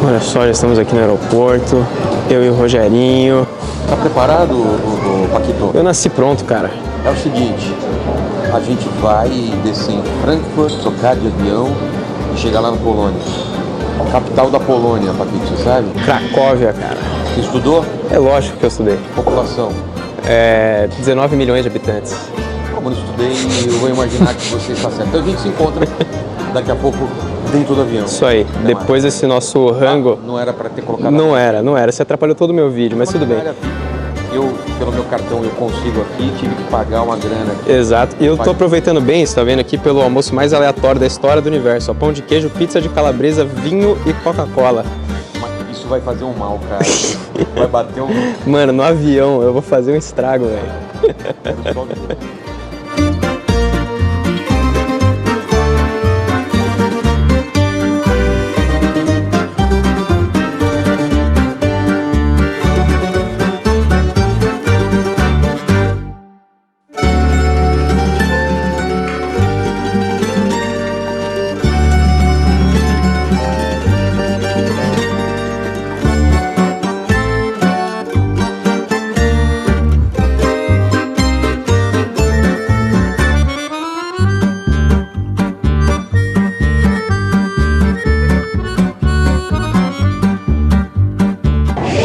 Olha só, já estamos aqui no aeroporto, eu e o Rogerinho. Tá preparado, o Paquito? Eu nasci pronto, cara. É o seguinte, a gente vai descer em Frankfurt, trocar de avião e chegar lá na Polônia. Capital da Polônia, Paquito, você sabe? Cracóvia, cara. Você estudou? É lógico que eu estudei. População? 19 milhões de habitantes. Como eu não estudei, eu vou imaginar que você está certo. Então a gente se encontra daqui a pouco dentro do avião. Isso aí. Até Depois mais. desse nosso rango... Não era para ter colocado... Não era. Você atrapalhou todo o meu vídeo, mas tudo bem. Eu, pelo meu cartão, eu consigo aqui, tive que pagar uma grana aqui. Exato. E eu tô aproveitando bem, você tá vendo aqui, pelo almoço mais aleatório da história do universo. Ó, pão de queijo, pizza de calabresa, vinho e Coca-Cola. Isso vai fazer um mal, cara. Vai bater um... Mano, no avião eu vou fazer um estrago, velho.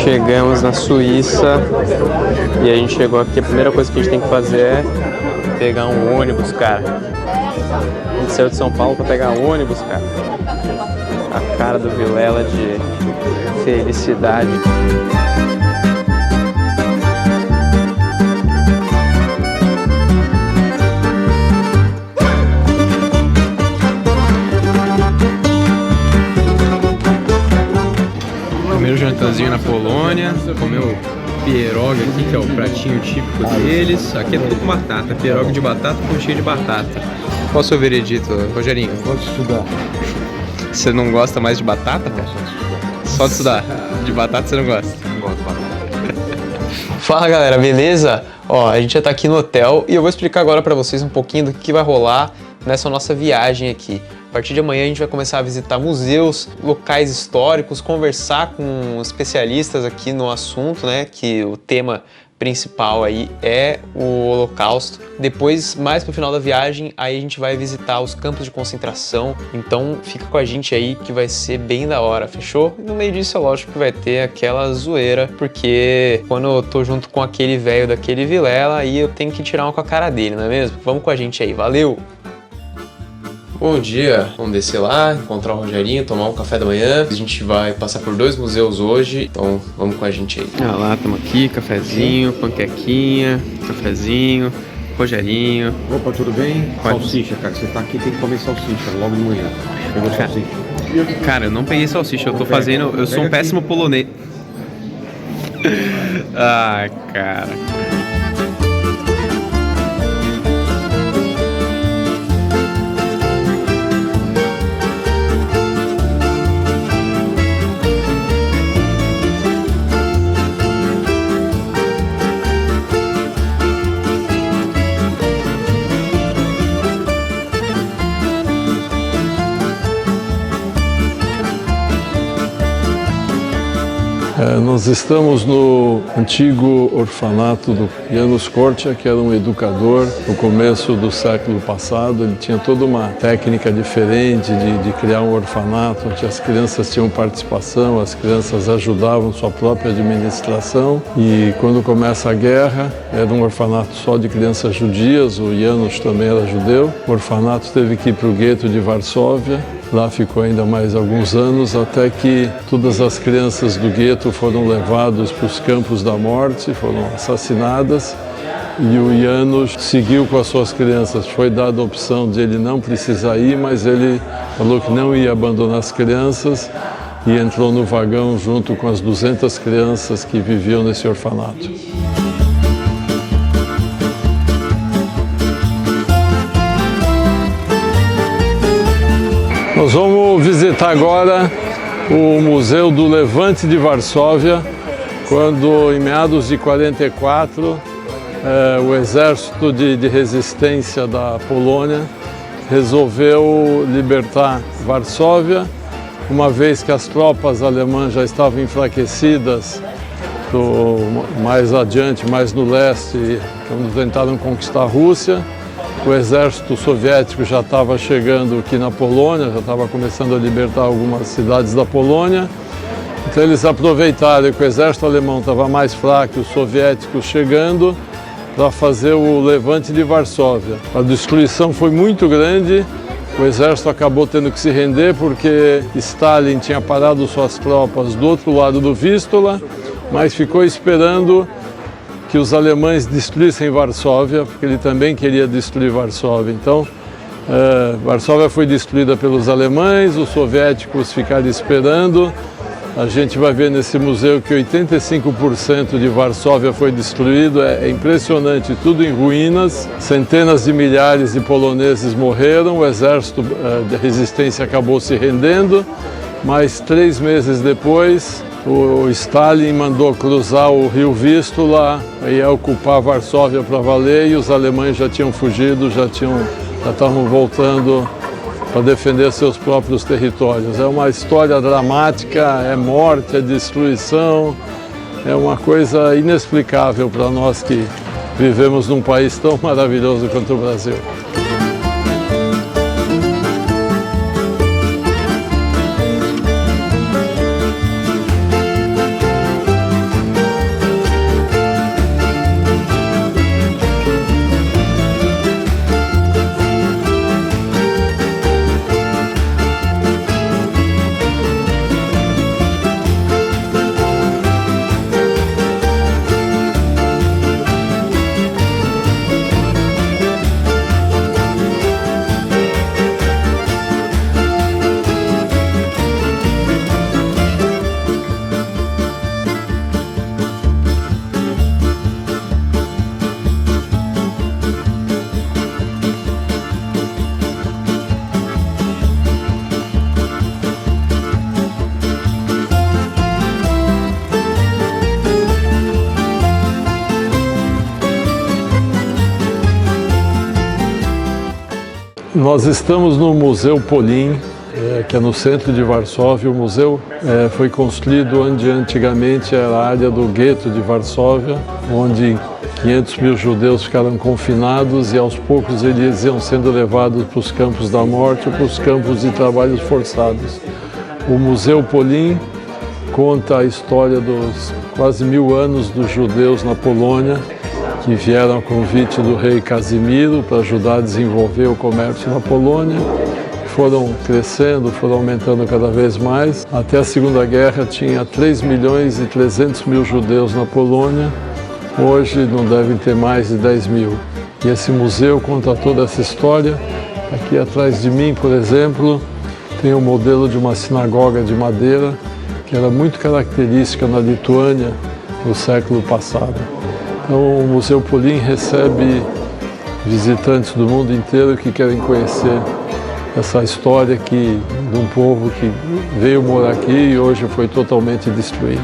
Chegamos na Suíça e a gente chegou aqui, a primeira coisa que a gente tem que fazer é pegar um ônibus, cara. A gente saiu de São Paulo para pegar um ônibus, cara. A cara do Vilela de felicidade. Primeiro jantarzinho na Polônia, comeu pierogi aqui, que é o pratinho típico deles. Aqui é tudo com batata, pierogi de batata com cheio de batata. Qual o seu veredito, Rogerinho? Eu gosto de estudar. Você não gosta mais de batata, cara? Só de estudar. De batata você não gosta? Não gosto de batata. Fala, galera, beleza? Ó, a gente já tá aqui no hotel e eu vou explicar agora pra vocês um pouquinho do que vai rolar nessa nossa viagem aqui. A partir de amanhã a gente vai começar a visitar museus, locais históricos, conversar com especialistas aqui no assunto, né? Que o tema principal aí é o Holocausto. Depois, mais pro final da viagem, aí a gente vai visitar os campos de concentração. Então fica com a gente aí que vai ser bem da hora, fechou? E no meio disso é lógico que vai ter aquela zoeira, porque quando eu tô junto com aquele velho daquele Vilela, aí eu tenho que tirar uma com a cara dele, não é mesmo? Vamos com a gente aí, valeu! Bom dia, vamos descer lá, encontrar o Rogerinho, tomar um café da manhã. A gente vai passar por 2 museus hoje, então vamos com a gente aí. Ah lá, estamos aqui, cafezinho, panquequinha, cafezinho, Rogerinho. Opa, tudo bem? Salsicha, cara, você tá aqui, tem que comer salsicha logo de manhã. Pegou salsicha? Cara, eu não peguei salsicha, eu tô fazendo, eu sou um péssimo polonês. Ai, cara. Nós estamos no antigo orfanato do Janusz Korczak, que era um educador no começo do século passado. Ele tinha toda uma técnica diferente de criar um orfanato, onde as crianças tinham participação, as crianças ajudavam sua própria administração. E quando começa a guerra, era um orfanato só de crianças judias, o Janusz também era judeu. O orfanato teve que ir para o gueto de Varsóvia. Lá ficou ainda mais alguns anos, até que todas as crianças do gueto foram levadas para os campos da morte, foram assassinadas. E o Janusz seguiu com as suas crianças. Foi dada a opção de ele não precisar ir, mas ele falou que não ia abandonar as crianças e entrou no vagão junto com as 200 crianças que viviam nesse orfanato. Nós vamos visitar agora o Museu do Levante de Varsóvia, quando, em meados de 44, o exército de resistência da Polônia resolveu libertar Varsóvia uma vez que as tropas alemãs já estavam enfraquecidas, mais adiante, mais no leste, quando tentaram conquistar a Rússia, o exército soviético já estava chegando aqui na Polônia, já estava começando a libertar algumas cidades da Polônia. Então eles aproveitaram que o exército alemão estava mais fraco, os soviéticos chegando, para fazer o levante de Varsóvia. A destruição foi muito grande, o exército acabou tendo que se render porque Stalin tinha parado suas tropas do outro lado do Vístula, mas ficou esperando que os alemães destruíssem Varsóvia, porque ele também queria destruir Varsóvia. Então, Varsóvia foi destruída pelos alemães, os soviéticos ficaram esperando. A gente vai ver nesse museu que 85% de Varsóvia foi destruído, é impressionante, tudo em ruínas. Centenas de milhares de poloneses morreram, o exército de resistência acabou se rendendo, mas 3 meses depois o Stalin mandou cruzar o rio Vístula e ia ocupar Varsóvia para valer, e os alemães já tinham fugido, já estavam voltando para defender seus próprios territórios. É uma história dramática, é morte, é destruição, é uma coisa inexplicável para nós que vivemos num país tão maravilhoso quanto o Brasil. Nós estamos no Museu Polin, que é no centro de Varsóvia. O museu foi construído onde antigamente era a área do gueto de Varsóvia, onde 500 mil judeus ficaram confinados e aos poucos eles iam sendo levados para os campos da morte ou para os campos de trabalhos forçados. O Museu Polin conta a história dos quase 1000 anos dos judeus na Polônia, que vieram a convite do rei Casimiro para ajudar a desenvolver o comércio na Polônia. Foram crescendo, foram aumentando cada vez mais. Até a Segunda Guerra tinha 3.300.000 judeus na Polônia. Hoje não devem ter mais de 10 mil. E esse museu conta toda essa história. Aqui atrás de mim, por exemplo, tem um modelo de uma sinagoga de madeira que era muito característica na Lituânia no século passado. Então, o Museu Polin recebe visitantes do mundo inteiro que querem conhecer essa história de um povo que veio morar aqui e hoje foi totalmente destruído.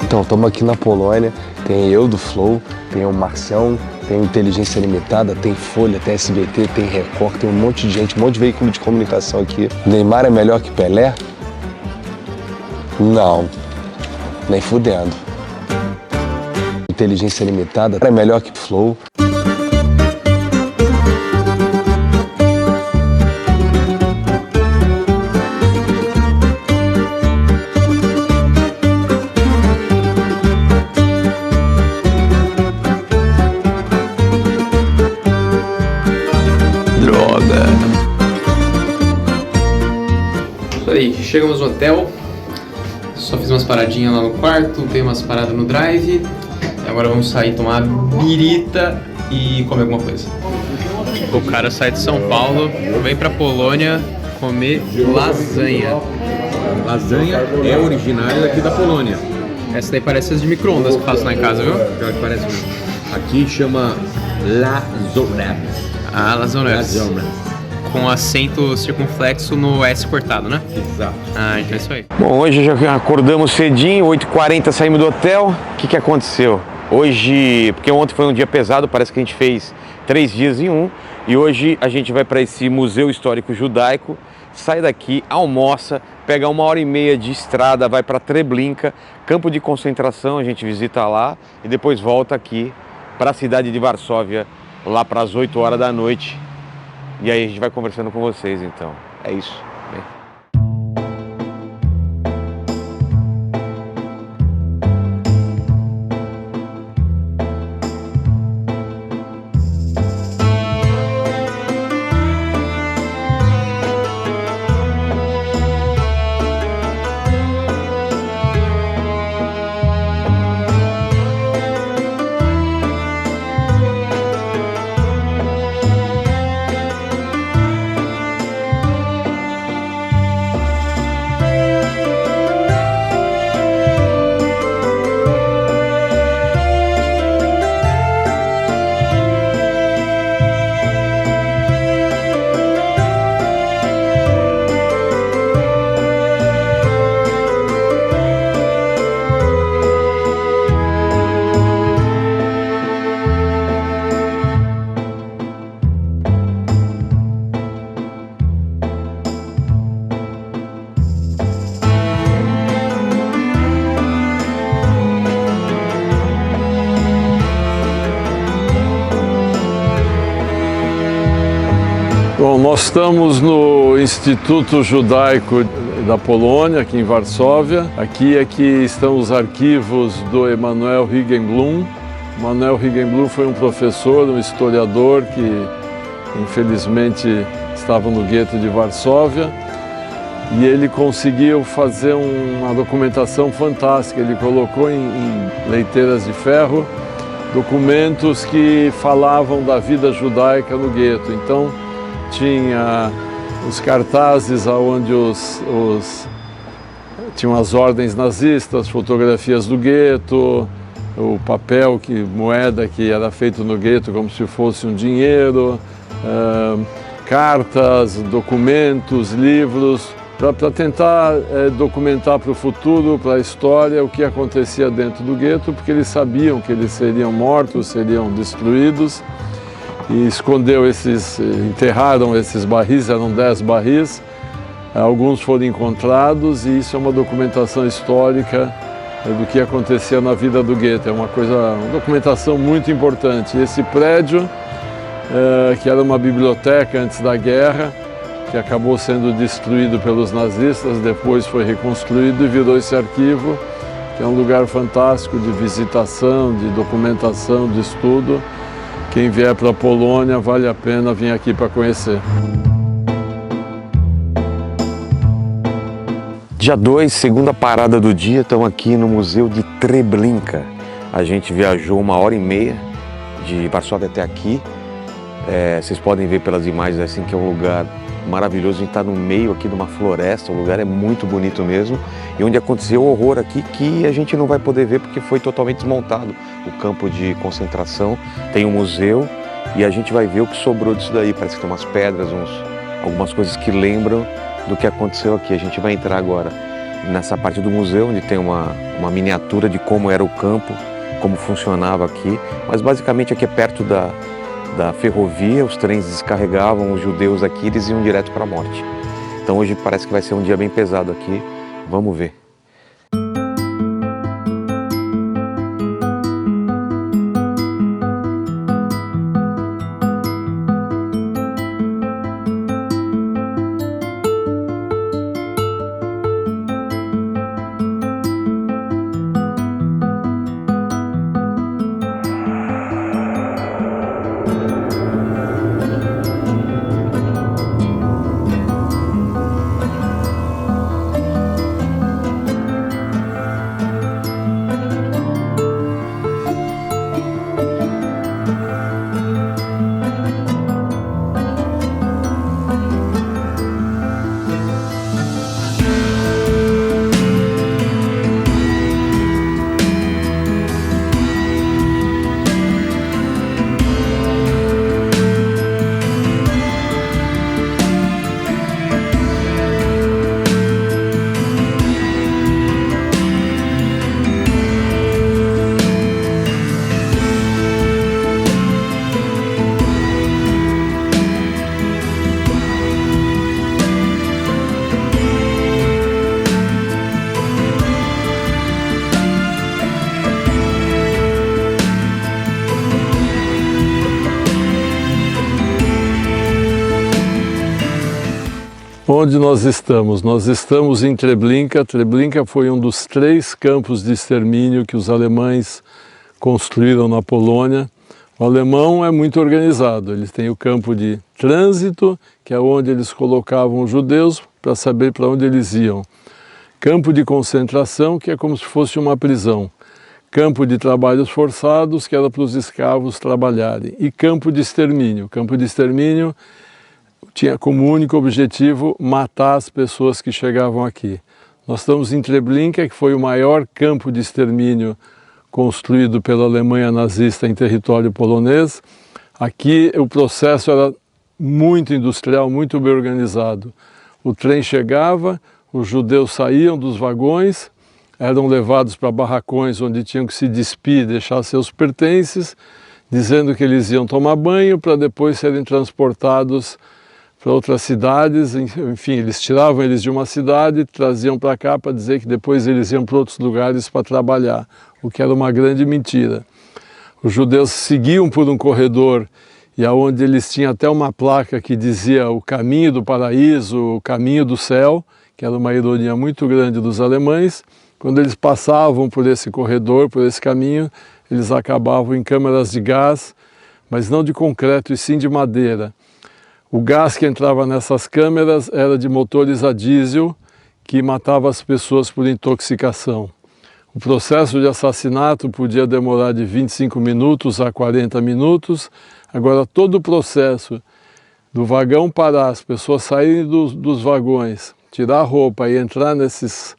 Então, estamos aqui na Polônia, tem eu do Flow, tem o Marcião, tem o Inteligência Limitada, tem Folha, tem SBT, tem Record, tem um monte de gente, um monte de veículo de comunicação aqui. Neymar é melhor que Pelé? Não, nem fudendo. Inteligência limitada é melhor que Flow. Isso aí, chegamos no hotel. Só fiz umas paradinhas lá no quarto, dei umas paradas no drive. E agora vamos sair, tomar birita e comer alguma coisa. O cara sai de São Paulo, vem pra Polônia comer lasanha. Lasanha é originária daqui da Polônia. Essa daí parece as de micro-ondas que eu faço lá em casa, viu? Pior que parece mesmo. Aqui chama lazonep. Ah, lasanha. Com acento circunflexo no S cortado, né? Exato. Ah, então é isso aí. Bom, hoje já acordamos cedinho, 8h40 saímos do hotel. O que aconteceu? Hoje, porque ontem foi um dia pesado, parece que a gente fez 3 dias em um. E hoje a gente vai para esse Museu Histórico Judaico, sai daqui, almoça, pega 1h30 de estrada, vai para Treblinka, campo de concentração, a gente visita lá e depois volta aqui para a cidade de Varsóvia, lá para as 8 horas da noite. E aí a gente vai conversando com vocês, então. É isso. Bem. Bom, nós estamos no Instituto Judaico da Polônia, aqui em Varsóvia. Aqui é que estão os arquivos do Emanuel Higenblum. Emanuel Higenblum foi um professor, um historiador que infelizmente estava no gueto de Varsóvia e ele conseguiu fazer uma documentação fantástica. Ele colocou em leiteiras de ferro documentos que falavam da vida judaica no gueto. Então, tinha os cartazes onde tinham as ordens nazistas, fotografias do gueto, o papel, moeda que era feito no gueto como se fosse um dinheiro, cartas, documentos, livros, para tentar documentar para o futuro, para a história, o que acontecia dentro do gueto, porque eles sabiam que eles seriam mortos, seriam destruídos. E enterraram esses barris, eram 10 barris, alguns foram encontrados e isso é uma documentação histórica do que acontecia na vida do gueto. É uma documentação muito importante. Esse prédio, que era uma biblioteca antes da guerra, que acabou sendo destruído pelos nazistas, depois foi reconstruído e virou esse arquivo, que é um lugar fantástico de visitação, de documentação, de estudo. Quem vier para a Polônia, vale a pena vir aqui para conhecer. Dia 2, segunda parada do dia, estamos aqui no Museu de Treblinka. A gente viajou 1h30 de Varsóvia até aqui. Vocês podem ver pelas imagens assim que é um lugar maravilhoso. A gente está no meio aqui de uma floresta, o lugar é muito bonito mesmo. E onde aconteceu o horror aqui, que a gente não vai poder ver porque foi totalmente desmontado o campo de concentração. Tem um museu e a gente vai ver o que sobrou disso daí. Parece que tem umas pedras, algumas coisas que lembram do que aconteceu aqui. A gente vai entrar agora nessa parte do museu, onde tem uma miniatura de como era o campo, como funcionava aqui. Mas basicamente aqui é perto da ferrovia, os trens descarregavam os judeus aqui, eles iam direto para a morte. Então hoje parece que vai ser um dia bem pesado aqui, vamos ver. Aonde nós estamos? Nós estamos em Treblinka. Treblinka foi um dos 3 campos de extermínio que os alemães construíram na Polônia. O alemão é muito organizado, eles têm o campo de trânsito, que é onde eles colocavam os judeus para saber para onde eles iam. Campo de concentração, que é como se fosse uma prisão. Campo de trabalhos forçados, que era para os escravos trabalharem. E campo de extermínio. Campo de extermínio tinha como único objetivo matar as pessoas que chegavam aqui. Nós estamos em Treblinka, que foi o maior campo de extermínio construído pela Alemanha nazista em território polonês. Aqui o processo era muito industrial, muito bem organizado. O trem chegava, os judeus saíam dos vagões, eram levados para barracões onde tinham que se despir, deixar seus pertences, dizendo que eles iam tomar banho para depois serem transportados para outras cidades. Enfim, eles tiravam eles de uma cidade e traziam para cá para dizer que depois eles iam para outros lugares para trabalhar, o que era uma grande mentira. Os judeus seguiam por um corredor e aonde eles tinham até uma placa que dizia o caminho do paraíso, o caminho do céu, que era uma ironia muito grande dos alemães. Quando eles passavam por esse corredor, por esse caminho, eles acabavam em câmaras de gás, mas não de concreto e sim de madeira. O gás que entrava nessas câmeras era de motores a diesel, que matava as pessoas por intoxicação. O processo de assassinato podia demorar de 25 minutos a 40 minutos. Agora, todo o processo do vagão parar, as pessoas saírem dos vagões, tirar a roupa e entrar nesses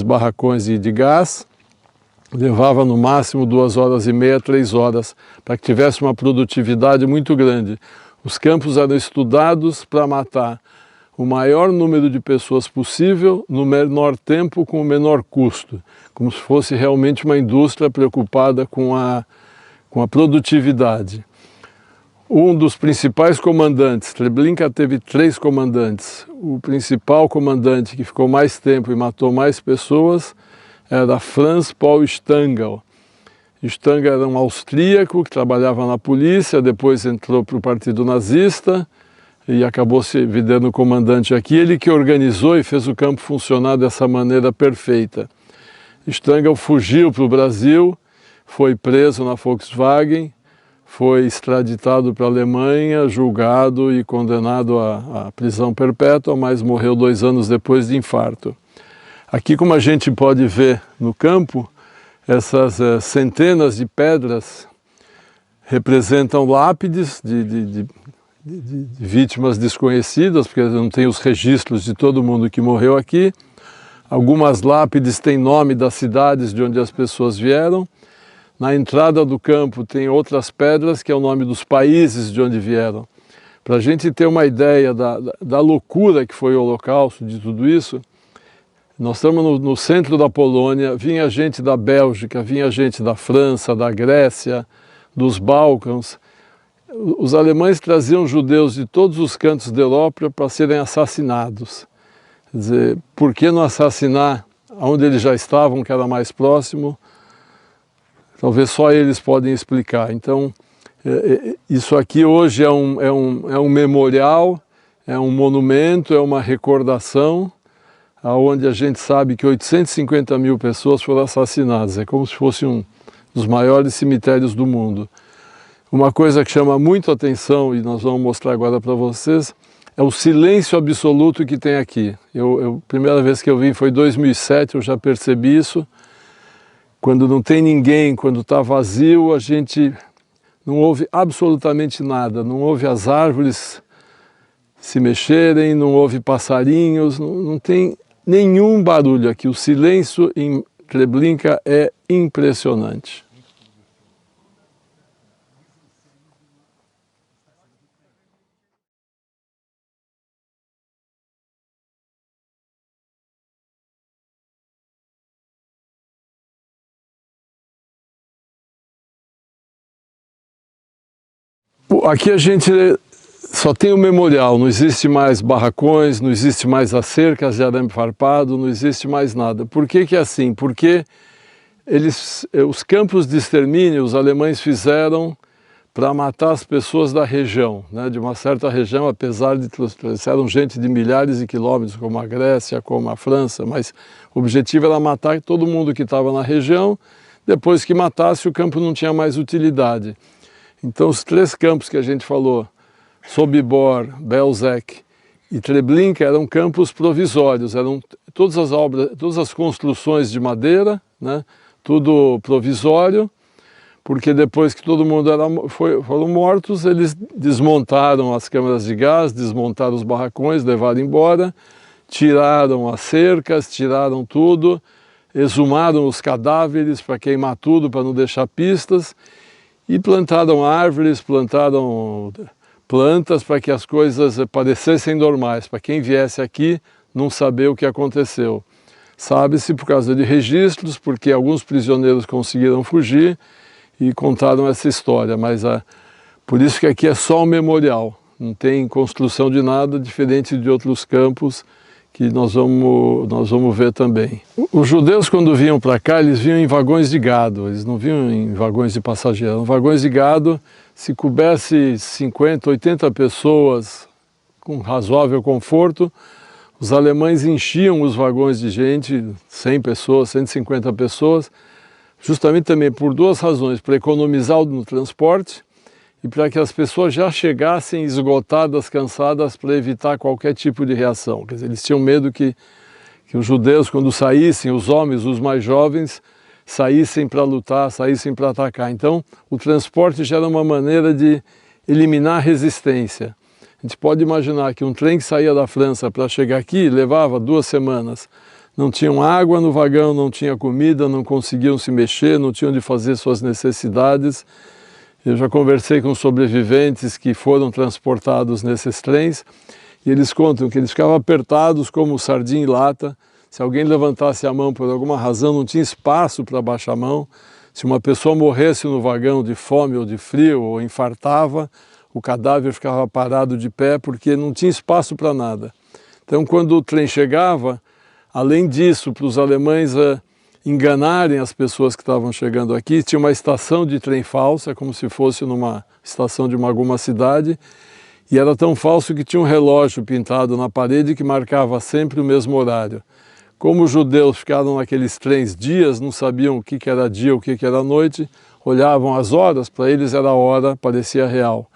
barracões de gás, levava no máximo 2h30, 3 horas, para que tivesse uma produtividade muito grande. Os campos eram estudados para matar o maior número de pessoas possível no menor tempo com o menor custo, como se fosse realmente uma indústria preocupada com a produtividade. Um dos principais comandantes, Treblinka teve 3 comandantes, o principal comandante que ficou mais tempo e matou mais pessoas era Franz Paul Stangl. Stangl era um austríaco que trabalhava na polícia, depois entrou para o partido nazista e acabou se virando comandante aqui. Ele que organizou e fez o campo funcionar dessa maneira perfeita. Stangl fugiu para o Brasil, foi preso na Volkswagen, foi extraditado para a Alemanha, julgado e condenado à prisão perpétua, mas morreu 2 anos depois de infarto. Aqui, como a gente pode ver no campo, essas centenas de pedras representam lápides de vítimas desconhecidas, porque não tem os registros de todo mundo que morreu aqui. Algumas lápides têm nome das cidades de onde as pessoas vieram. Na entrada do campo tem outras pedras que é o nome dos países de onde vieram. Para a gente ter uma ideia da loucura que foi o Holocausto, de tudo isso, nós estamos no centro da Polônia, vinha gente da Bélgica, vinha gente da França, da Grécia, dos Balcãs. Os alemães traziam judeus de todos os cantos da Europa para serem assassinados. Quer dizer, por que não assassinar onde eles já estavam, que era mais próximo? Talvez só eles podem explicar. Então, isso aqui hoje é um memorial, é um monumento, é uma recordação, onde a gente sabe que 850 mil pessoas foram assassinadas. É como se fosse um dos maiores cemitérios do mundo. Uma coisa que chama muito atenção, e nós vamos mostrar agora para vocês, é o silêncio absoluto que tem aqui. A primeira vez que eu vim foi em 2007, eu já percebi isso. Quando não tem ninguém, quando está vazio, a gente não ouve absolutamente nada. Não ouve as árvores se mexerem, não ouve passarinhos, não tem nenhum barulho aqui. O silêncio em Treblinka é impressionante. Aqui a gente só tem o memorial, não existe mais barracões, não existe mais as cercas de arame farpado, não existe mais nada. Por que que é assim? Porque os campos de extermínio os alemães fizeram para matar as pessoas da região, né, de uma certa região, apesar de trouxeram gente de milhares de quilômetros, como a Grécia, como a França, mas o objetivo era matar todo mundo que estava na região. Depois que matasse, o campo não tinha mais utilidade. Então, os 3 campos que a gente falou, Sobibor, Belzec e Treblinka, eram campos provisórios, eram todas as obras, todas as construções de madeira, né, tudo provisório, porque depois que todo mundo foram mortos, eles desmontaram as câmaras de gás, desmontaram os barracões, levaram embora, tiraram as cercas, tiraram tudo, exumaram os cadáveres para queimar tudo, para não deixar pistas, e plantaram árvores, plantaram plantas para que as coisas parecessem normais, para quem viesse aqui não saber o que aconteceu. Sabe-se por causa de registros, porque alguns prisioneiros conseguiram fugir e contaram essa história, mas por isso que aqui é só um memorial, não tem construção de nada, diferente de outros campos que nós vamos ver também. Os judeus, quando vinham para cá, eles vinham em vagões de gado, eles não vinham em vagões de passageiros. Em vagões de gado, se coubesse 50, 80 pessoas com razoável conforto, os alemães enchiam os vagões de gente, 100 pessoas, 150 pessoas, justamente também por 2 razões, para economizar no transporte e para que as pessoas já chegassem esgotadas, cansadas, para evitar qualquer tipo de reação. Quer dizer, eles tinham medo que os judeus, quando saíssem, os homens, os mais jovens, saíssem para lutar, saíssem para atacar. Então, o transporte já era uma maneira de eliminar a resistência. A gente pode imaginar que um trem que saía da França para chegar aqui levava 2 semanas. Não tinham água no vagão, não tinha comida, não conseguiam se mexer, não tinham de fazer suas necessidades. Eu já conversei com sobreviventes que foram transportados nesses trens e eles contam que eles ficavam apertados como sardinha em lata. Se alguém levantasse a mão por alguma razão, não tinha espaço para baixar a mão. Se uma pessoa morresse no vagão de fome ou de frio ou infartava, o cadáver ficava parado de pé porque não tinha espaço para nada. Então, quando o trem chegava, além disso, para os alemães enganarem as pessoas que estavam chegando aqui, tinha uma estação de trem falsa, como se fosse numa estação de alguma cidade, e era tão falso que tinha um relógio pintado na parede que marcava sempre o mesmo horário. Como os judeus ficaram naqueles trens dias, não sabiam o que era dia, o que era noite, olhavam as horas, para eles era hora, parecia real.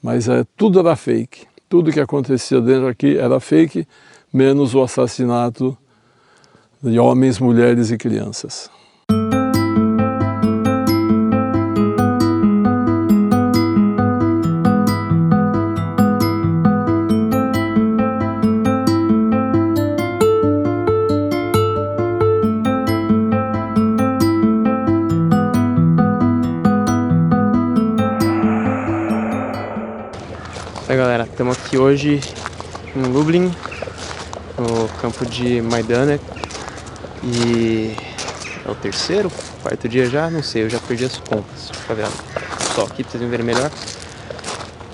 Mas tudo era fake, tudo que acontecia dentro aqui era fake, menos o assassinato de homens, mulheres e crianças. Oi galera, estamos aqui hoje em Lublin, no campo de Majdanek, e é o 3º, 4º dia já, não sei, eu já perdi as contas. Deixa eu ver só aqui pra vocês verem melhor.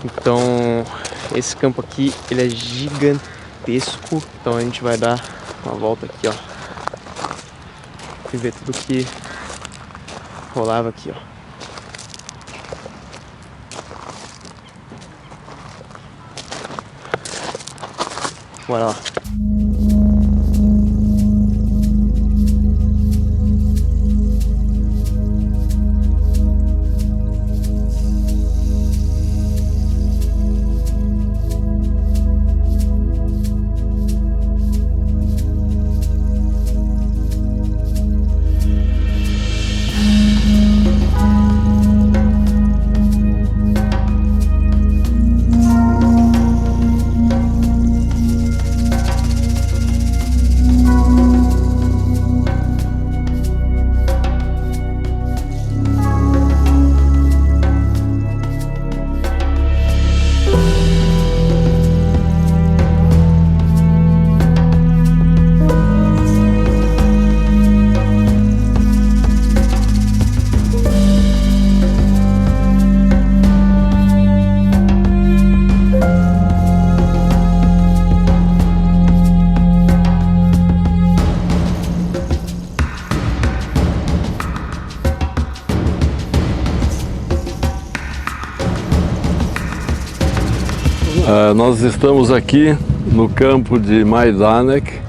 Então, esse campo aqui, ele é gigantesco, então a gente vai dar uma volta aqui, ó, e ver tudo que rolava aqui, ó. Bora lá. Nós estamos aqui no campo de Majdanek,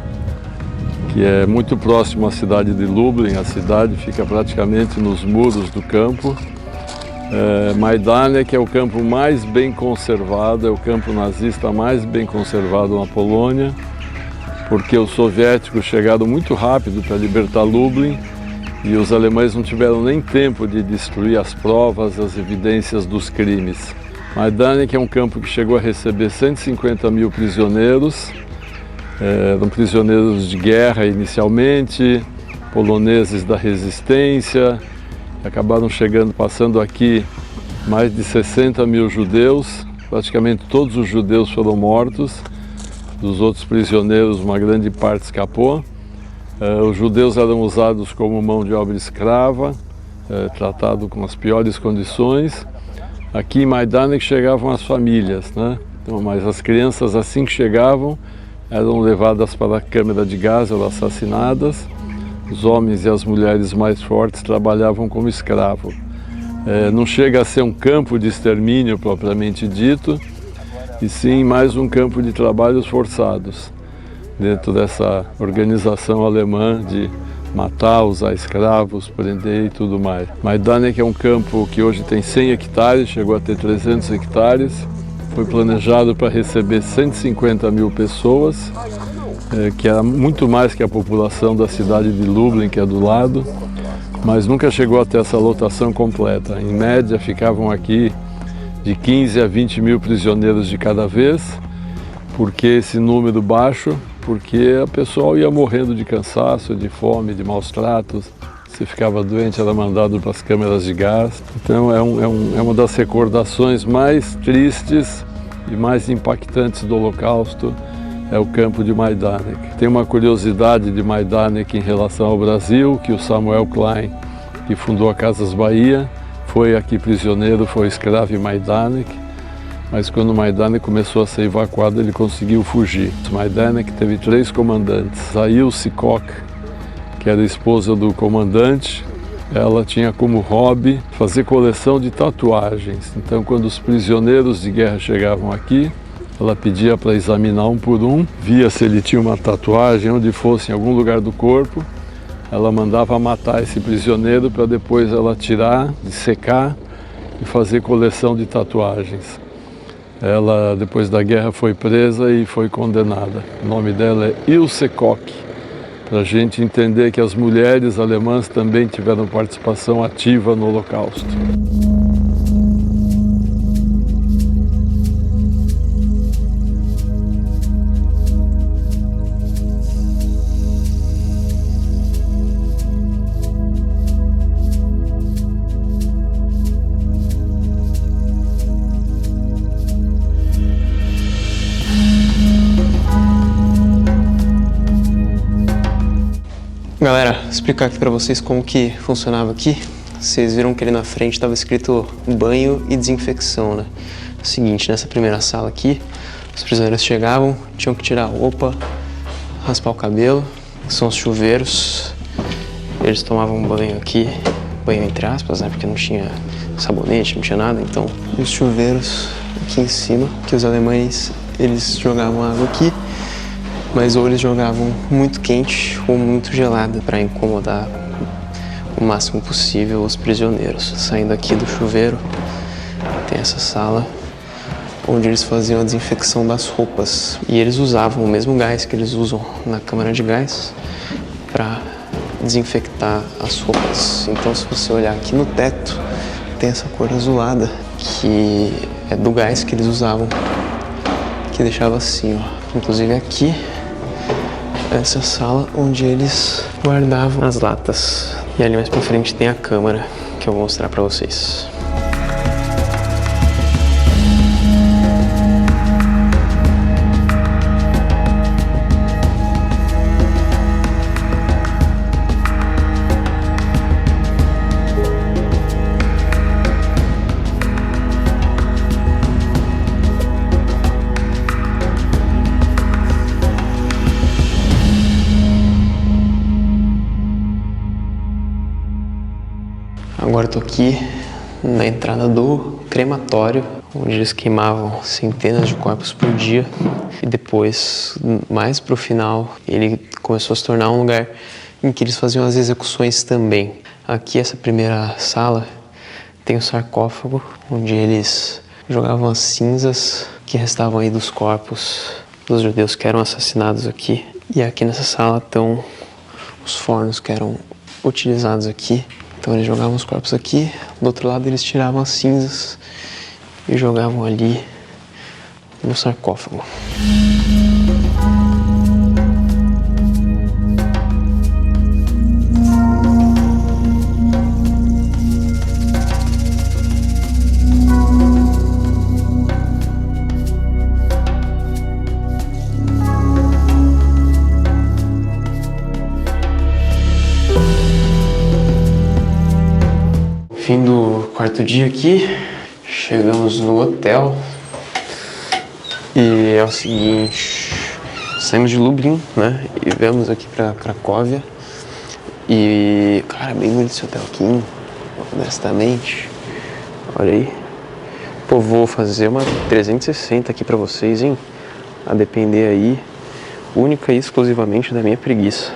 que é muito próximo à cidade de Lublin. A cidade fica praticamente nos muros do campo. Majdanek é o campo mais bem conservado, é o campo nazista mais bem conservado na Polônia, porque os soviéticos chegaram muito rápido para libertar Lublin e os alemães não tiveram nem tempo de destruir as provas, as evidências dos crimes. Majdanek é um campo que chegou a receber 150 mil prisioneiros, eram prisioneiros de guerra inicialmente, poloneses da resistência, acabaram chegando, passando aqui mais de 60 mil judeus, praticamente todos os judeus foram mortos, dos outros prisioneiros uma grande parte escapou. Os judeus eram usados como mão de obra escrava, tratado com as piores condições. Aqui em Majdanek chegavam as famílias, né? Então, mas as crianças, assim que chegavam, eram levadas para a câmara de gás, eram assassinadas. Os homens e as mulheres mais fortes trabalhavam como escravos. Não chega a ser um campo de extermínio propriamente dito, e sim mais um campo de trabalhos forçados, dentro dessa organização alemã de matar, usar escravos, prender e tudo mais. Majdanek é um campo que hoje tem 100 hectares, chegou a ter 300 hectares, foi planejado para receber 150 mil pessoas, que era muito mais que a população da cidade de Lublin, que é do lado, mas nunca chegou a ter essa lotação completa. Em média, ficavam aqui de 15 a 20 mil prisioneiros de cada vez. Por que esse número baixo? Porque a pessoa ia morrendo de cansaço, de fome, de maus tratos. Se ficava doente, era mandado para as câmeras de gás. Então é uma das recordações mais tristes e mais impactantes do Holocausto, é o campo de Majdanek. Tem uma curiosidade de Majdanek em relação ao Brasil, que o Samuel Klein, que fundou a Casas Bahia, foi aqui prisioneiro, foi escravo em Majdanek, mas quando Majdanek começou a ser evacuado, ele conseguiu fugir. Majdanek teve 3 comandantes. A Ilse Koch, que era esposa do comandante, ela tinha como hobby fazer coleção de tatuagens. Então, quando os prisioneiros de guerra chegavam aqui, ela pedia para examinar um por um, via se ele tinha uma tatuagem, onde fosse em algum lugar do corpo. Ela mandava matar esse prisioneiro para depois ela tirar, secar e fazer coleção de tatuagens. Ela, depois da guerra, foi presa e foi condenada. O nome dela é Ilse Koch, para a gente entender que as mulheres alemãs também tiveram participação ativa no Holocausto. Galera, explicar aqui pra vocês como que funcionava aqui. Vocês viram que ali na frente estava escrito banho e desinfecção, né? É o seguinte, nessa primeira sala aqui, os prisioneiros chegavam, tinham que tirar a roupa, raspar o cabelo, que são os chuveiros. Eles tomavam banho aqui, banho entre aspas, né? Porque não tinha sabonete, não tinha nada, então os chuveiros aqui em cima, que os alemães, eles jogavam água aqui, mas ou eles jogavam muito quente ou muito gelada para incomodar o máximo possível os prisioneiros. Saindo aqui do chuveiro, tem essa sala onde eles faziam a desinfecção das roupas. E eles usavam o mesmo gás que eles usam na câmara de gás para desinfectar as roupas. Então, se você olhar aqui no teto, tem essa cor azulada, que é do gás que eles usavam, que deixava assim, ó. Inclusive aqui, essa sala onde eles guardavam as latas. E ali mais pra frente tem a câmara, que eu vou mostrar pra vocês. Agora eu tô aqui na entrada do crematório, onde eles queimavam centenas de corpos por dia. E depois, mais pro final, ele começou a se tornar um lugar em que eles faziam as execuções também. Aqui, essa primeira sala, tem o sarcófago, onde eles jogavam as cinzas que restavam aí dos corpos dos judeus que eram assassinados aqui. E aqui nessa sala estão os fornos que eram utilizados aqui. Então eles jogavam os corpos aqui, do outro lado eles tiravam as cinzas e jogavam ali no sarcófago. Fim do quarto dia aqui, chegamos no hotel e é o seguinte, saímos de Lublin, né, e viemos aqui pra Cracóvia e, cara, bem bonito esse hotel aqui, hein? Honestamente, olha aí, pô, vou fazer uma 360 aqui pra vocês, hein, a depender aí, única e exclusivamente da minha preguiça.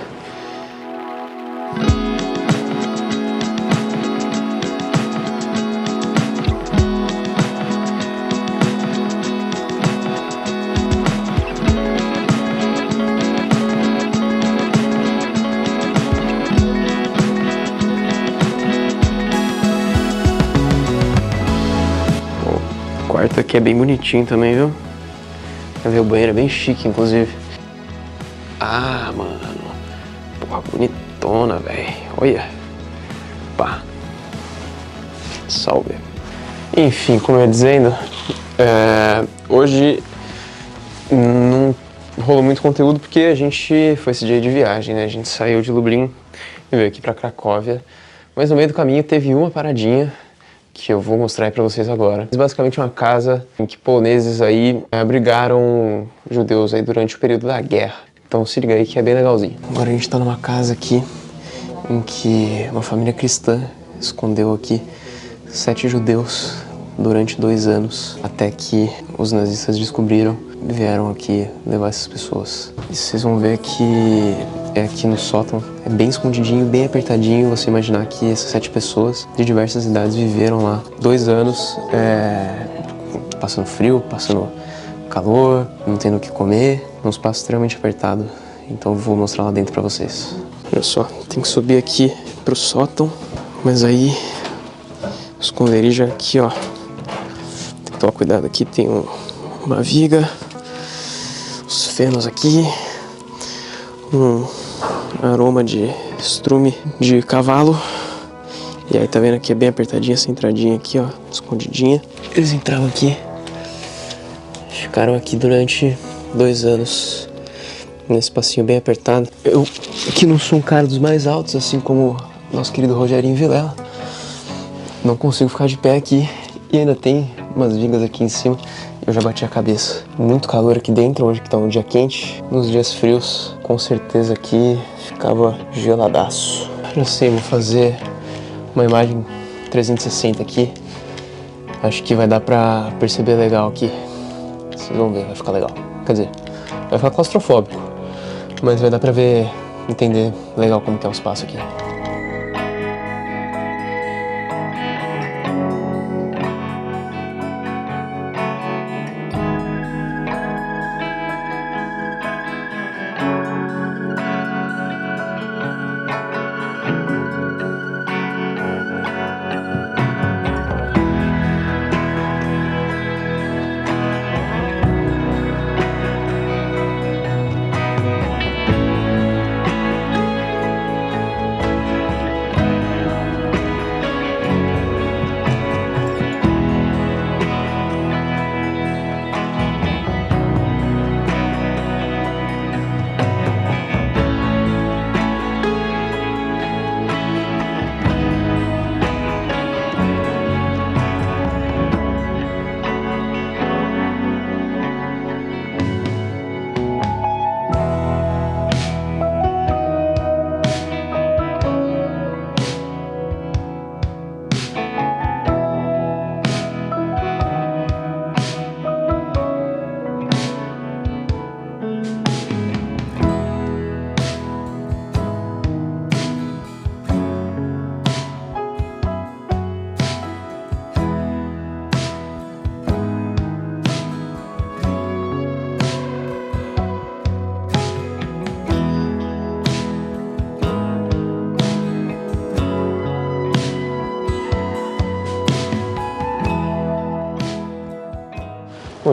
O quarto aqui é bem bonitinho também, viu? Quer ver, o banheiro é bem chique, inclusive. Ah, mano. Porra, bonitona, velho. Olha. Pá. Salve. Enfim, como eu ia dizendo, hoje não rolou muito conteúdo porque a gente foi esse dia de viagem, né? A gente saiu de Lublin e veio aqui pra Cracóvia. Mas no meio do caminho teve uma paradinha que eu vou mostrar aí pra vocês agora. É basicamente uma casa em que poloneses aí abrigaram judeus aí durante o período da guerra. Então se liga aí que é bem legalzinho. Agora a gente tá numa casa aqui em que uma família cristã escondeu aqui 7 judeus durante 2 anos, até que os nazistas descobriram e vieram aqui levar essas pessoas. E vocês vão ver que é aqui no sótão, é bem escondidinho, bem apertadinho. Você imaginar que essas 7 pessoas de diversas idades viveram lá 2 anos, passando frio, passando calor, não tendo o que comer, num espaço extremamente apertado. Então eu vou mostrar lá dentro pra vocês. Olha só, tem que subir aqui pro sótão, mas aí o esconderijo é aqui, ó. Tem que tomar cuidado aqui, tem uma viga, os fenos aqui, um aroma de estrume de cavalo. E aí tá vendo aqui é bem apertadinha essa entradinha aqui, ó, escondidinha. Eles entravam aqui, ficaram aqui durante 2 anos, nesse espacinho bem apertado. Eu que não sou um cara dos mais altos, assim como nosso querido Rogerinho Vilela, não consigo ficar de pé aqui. E ainda tem umas vigas aqui em cima. Eu já bati a cabeça. Muito calor aqui dentro, hoje que tá um dia quente. Nos dias frios, com certeza aqui ficava geladaço. Já sei, vou fazer uma imagem 360 aqui. Acho que vai dar pra perceber legal aqui. Vocês vão ver, vai ficar legal. Quer dizer, vai ficar claustrofóbico, mas vai dar pra ver, entender legal como que é o espaço aqui.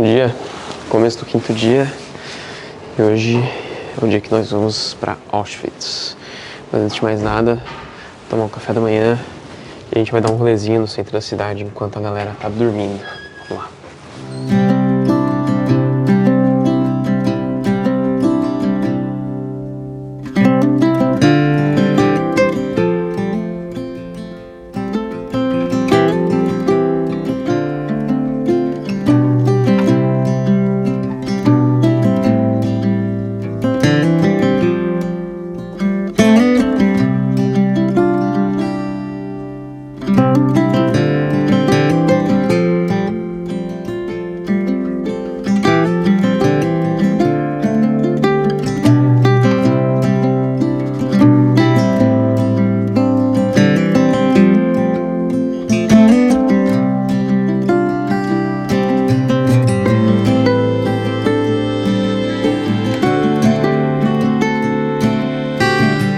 dia, começo do 5º dia, e hoje é o dia que nós vamos para Auschwitz. Mas antes de mais nada, tomar um café da manhã e a gente vai dar um rolezinho no centro da cidade enquanto a galera tá dormindo. Vamos lá.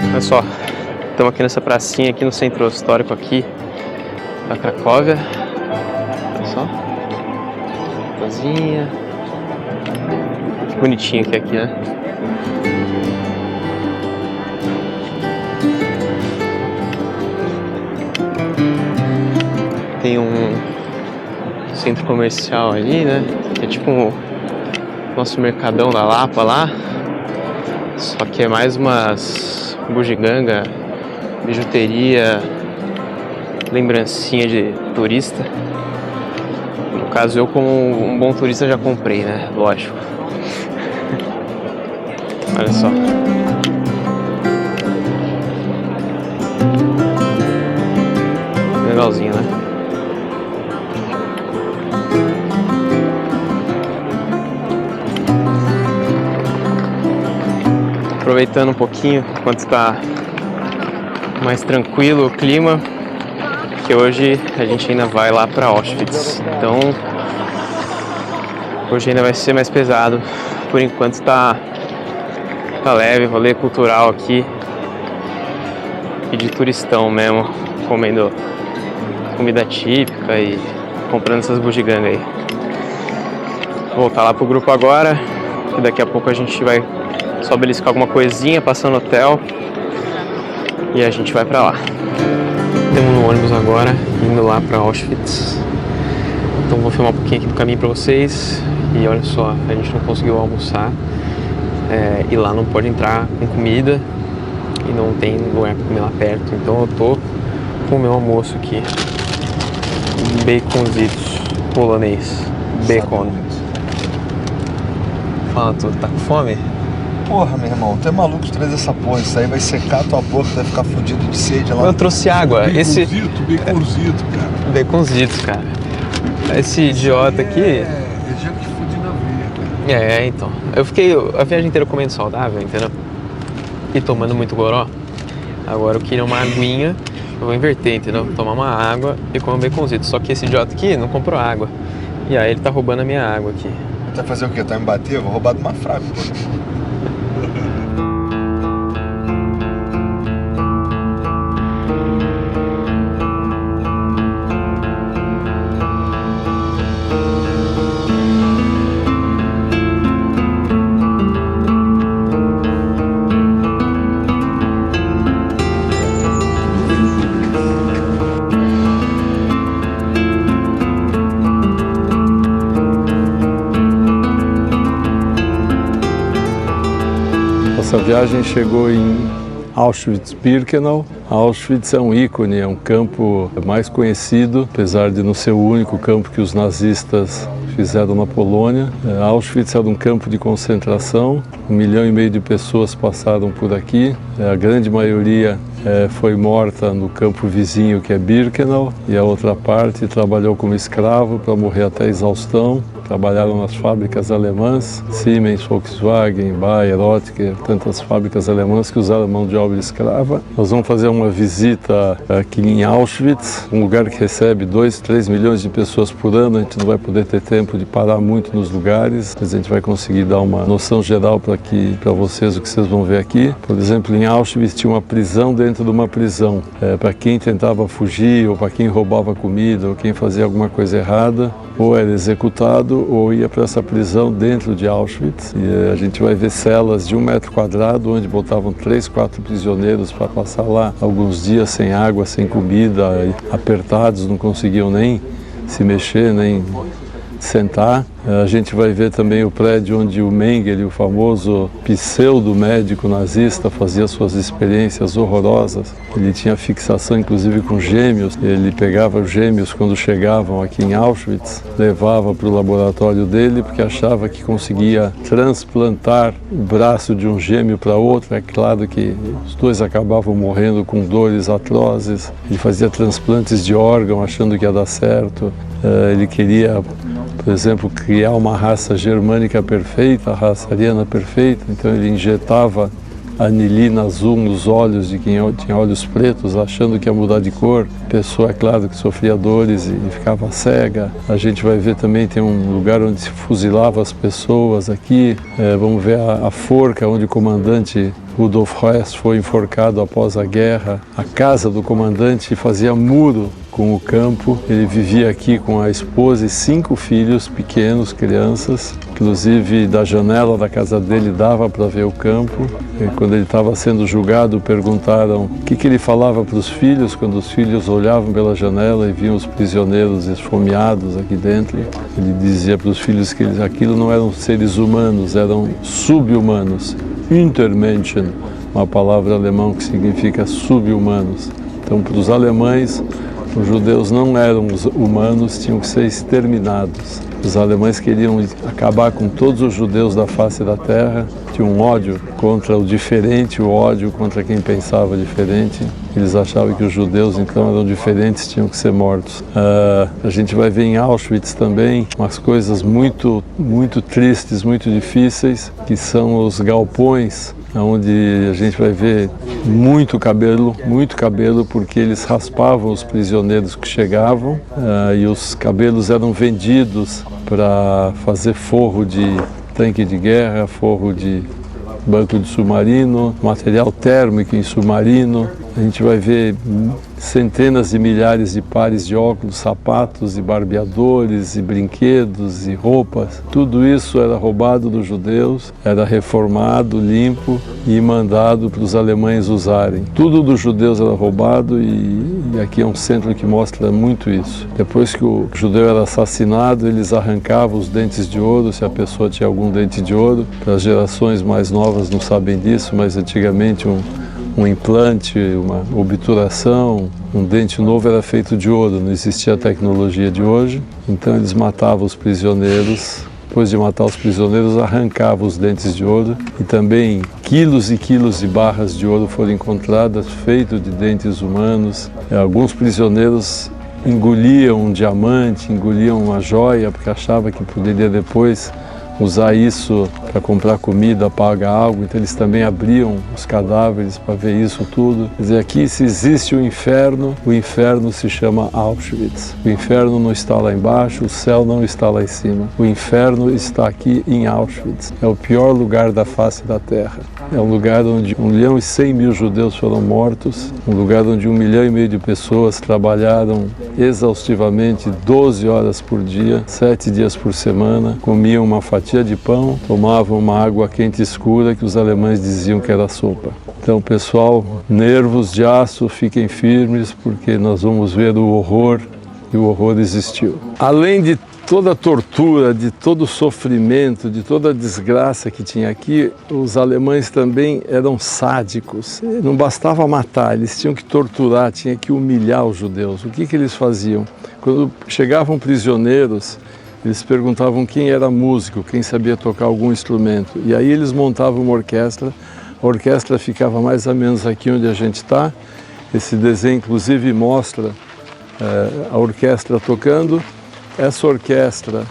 Olha só, estamos aqui nessa pracinha aqui no centro histórico aqui da Cracóvia. Olha só, casinha. Que bonitinho que é aqui, né? Tem um centro comercial ali, né? Que é tipo o nosso Mercadão da Lapa lá. Só que é mais umas bugiganga, bijuteria, lembrancinha de turista. No caso, eu como um bom turista já comprei, né? Lógico. Olha só. Legalzinho, né? Aproveitando um pouquinho enquanto está mais tranquilo o clima, que hoje a gente ainda vai lá para Auschwitz. Então hoje ainda vai ser mais pesado. Por enquanto tá leve, rolê cultural aqui e de turistão mesmo, comendo comida típica e comprando essas bugigangas aí. Vou voltar lá pro grupo agora, que daqui a pouco a gente vai só beliscar alguma coisinha, passar no hotel e a gente vai pra lá. Estamos no ônibus agora, indo lá pra Auschwitz. Então vou filmar um pouquinho aqui do caminho pra vocês. E olha só, a gente não conseguiu almoçar e lá não pode entrar com comida e não tem lugar pra comer lá perto. Então eu tô com o meu almoço aqui, baconzitos polonês, bacon. Fala tu, tá com fome? Porra, meu irmão, tu é maluco de trazer essa porra. Isso aí vai secar a tua boca, vai ficar fudido de sede lá. Eu trouxe água. Baconzito, cara. Baconzitos, cara. Esse idiota aqui. É junk food na veia, cara. Então. Eu fiquei a viagem inteira comendo saudável, entendeu? E tomando muito goró. Agora eu queria uma aguinha. Eu vou inverter, entendeu? Tomar uma água e comer um baconzito. Só que esse idiota aqui não comprou água. E aí ele tá roubando a minha água aqui. Tu vai fazer o quê? Tu vai me bater? Eu vou roubar de uma frave, pô. Essa viagem chegou em Auschwitz-Birkenau. Auschwitz é um ícone, é um campo mais conhecido, apesar de não ser o único campo que os nazistas fizeram na Polônia. Auschwitz era um campo de concentração, 1,5 milhão de pessoas passaram por aqui, a grande maioria foi morta no campo vizinho que é Birkenau, e a outra parte trabalhou como escravo para morrer até exaustão. Trabalharam nas fábricas alemãs, Siemens, Volkswagen, Bayer, Oetker, tantas fábricas alemãs que usaram mão de obra escrava. Nós vamos fazer uma visita aqui em Auschwitz, um lugar que recebe 2, 3 milhões de pessoas por ano. A gente não vai poder ter tempo de parar muito nos lugares, mas a gente vai conseguir dar uma noção geral para vocês o que vocês vão ver aqui. Por exemplo, em Auschwitz tinha uma prisão dentro de uma prisão. Para quem tentava fugir, ou para quem roubava comida, ou quem fazia alguma coisa errada, ou era executado dentro ou ia para essa prisão dentro de Auschwitz. E a gente vai ver celas de 1 metro quadrado, onde botavam 3, 4 prisioneiros para passar lá alguns dias sem água, sem comida, apertados, não conseguiam nem se mexer, nem sentar. A gente vai ver também o prédio onde o Mengele, o famoso pseudo-médico nazista, fazia suas experiências horrorosas. Ele tinha fixação inclusive com gêmeos. Ele pegava os gêmeos quando chegavam aqui em Auschwitz, levava para o laboratório dele porque achava que conseguia transplantar o braço de um gêmeo para outro. É claro que os dois acabavam morrendo com dores atrozes. Ele fazia transplantes de órgão achando que ia dar certo. Ele queria, por exemplo, criar uma raça germânica perfeita, a raça ariana perfeita, então ele injetava anilina azul nos olhos de quem tinha olhos pretos, achando que ia mudar de cor. A pessoa, é claro, que sofria dores e ficava cega. A gente vai ver também, tem um lugar onde se fuzilava as pessoas aqui. Vamos ver a forca onde o comandante Rudolf Hess foi enforcado após a guerra. A casa do comandante fazia muro com o campo. Ele vivia aqui com a esposa e 5 filhos pequenos, crianças. Inclusive, da janela da casa dele dava para ver o campo. E quando ele estava sendo julgado, perguntaram o que ele falava para os filhos, quando os filhos olhavam pela janela e viam os prisioneiros esfomeados aqui dentro. Ele dizia para os filhos que aquilo não eram seres humanos, eram sub-humanos. Untermenschen, uma palavra alemã que significa sub-humanos. Então, para os alemães, os judeus não eram humanos, tinham que ser exterminados. Os alemães queriam acabar com todos os judeus da face da terra, tinham um ódio contra o diferente, o ódio contra quem pensava diferente. Eles achavam que os judeus então eram diferentes, tinham que ser mortos. A gente vai ver em Auschwitz também umas coisas muito tristes, muito difíceis, que são os galpões, onde a gente vai ver muito cabelo, porque eles raspavam os prisioneiros que chegavam e os cabelos eram vendidos para fazer forro de tanque de guerra, forro de banco de submarino, material térmico em submarino. A gente vai ver centenas de milhares de pares de óculos, sapatos e barbeadores e brinquedos e roupas. Tudo isso era roubado dos judeus, era reformado, limpo e mandado para os alemães usarem. Tudo dos judeus era roubado e aqui é um centro que mostra muito isso. Depois que o judeu era assassinado, eles arrancavam os dentes de ouro, se a pessoa tinha algum dente de ouro. Para as gerações mais novas não sabem disso, mas antigamente um implante, uma obturação, um dente novo era feito de ouro, não existia a tecnologia de hoje. Então eles matavam os prisioneiros, depois de matar os prisioneiros arrancavam os dentes de ouro e também quilos e quilos de barras de ouro foram encontradas, feitas de dentes humanos. Alguns prisioneiros engoliam um diamante, engoliam uma joia, porque achavam que poderia depois usar isso para comprar comida, pagar algo, então eles também abriam os cadáveres para ver isso tudo. Quer dizer, aqui se existe o inferno se chama Auschwitz. O inferno não está lá embaixo, o céu não está lá em cima. O inferno está aqui em Auschwitz. É o pior lugar da face da terra. É um lugar onde 1.100.000 judeus foram mortos, um lugar onde 1,5 milhão de pessoas trabalharam exaustivamente 12 horas por dia, 7 dias por semana, comiam uma fatia de pão, tomavam uma água quente escura que os alemães diziam que era sopa. Então, pessoal, nervos de aço, fiquem firmes, porque nós vamos ver o horror, e o horror existiu. Além de toda a tortura, de todo o sofrimento, de toda a desgraça que tinha aqui, os alemães também eram sádicos. Não bastava matar, eles tinham que torturar, tinham que humilhar os judeus. O que eles faziam? Quando chegavam prisioneiros, eles perguntavam quem era músico, quem sabia tocar algum instrumento. E aí eles montavam uma orquestra. A orquestra ficava mais ou menos aqui onde a gente está. Esse desenho, inclusive, mostra a orquestra tocando. Essa orquestra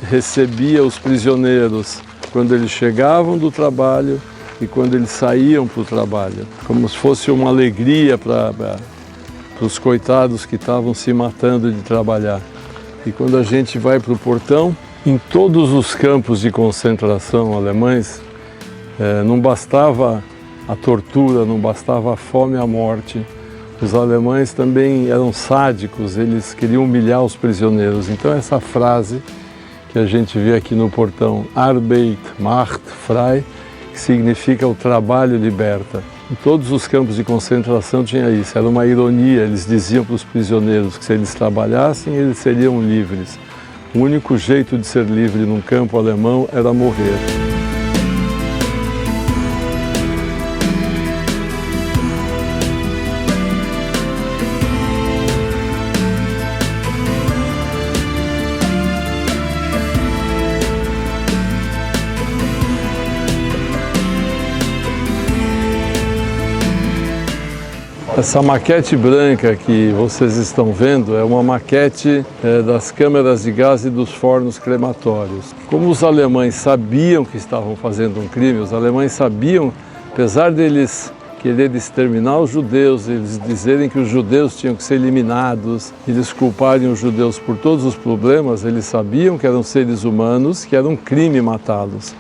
recebia os prisioneiros quando eles chegavam do trabalho e quando eles saíam para o trabalho, como se fosse uma alegria para os coitados que estavam se matando de trabalhar. E quando a gente vai para o portão, em todos os campos de concentração alemães, não bastava a tortura, não bastava a fome e a morte. Os alemães também eram sádicos, eles queriam humilhar os prisioneiros. Então essa frase que a gente vê aqui no portão, Arbeit macht frei, que significa o trabalho liberta. Em todos os campos de concentração tinha isso, era uma ironia, eles diziam para os prisioneiros que se eles trabalhassem, eles seriam livres. O único jeito de ser livre num campo alemão era morrer. Essa maquete branca que vocês estão vendo é uma maquete das câmeras de gás e dos fornos crematórios. Como os alemães sabiam que estavam fazendo um crime, os alemães sabiam, apesar deles quererem exterminar os judeus, eles dizerem que os judeus tinham que ser eliminados, eles culparem os judeus por todos os problemas, eles sabiam que eram seres humanos, que era um crime matá-los.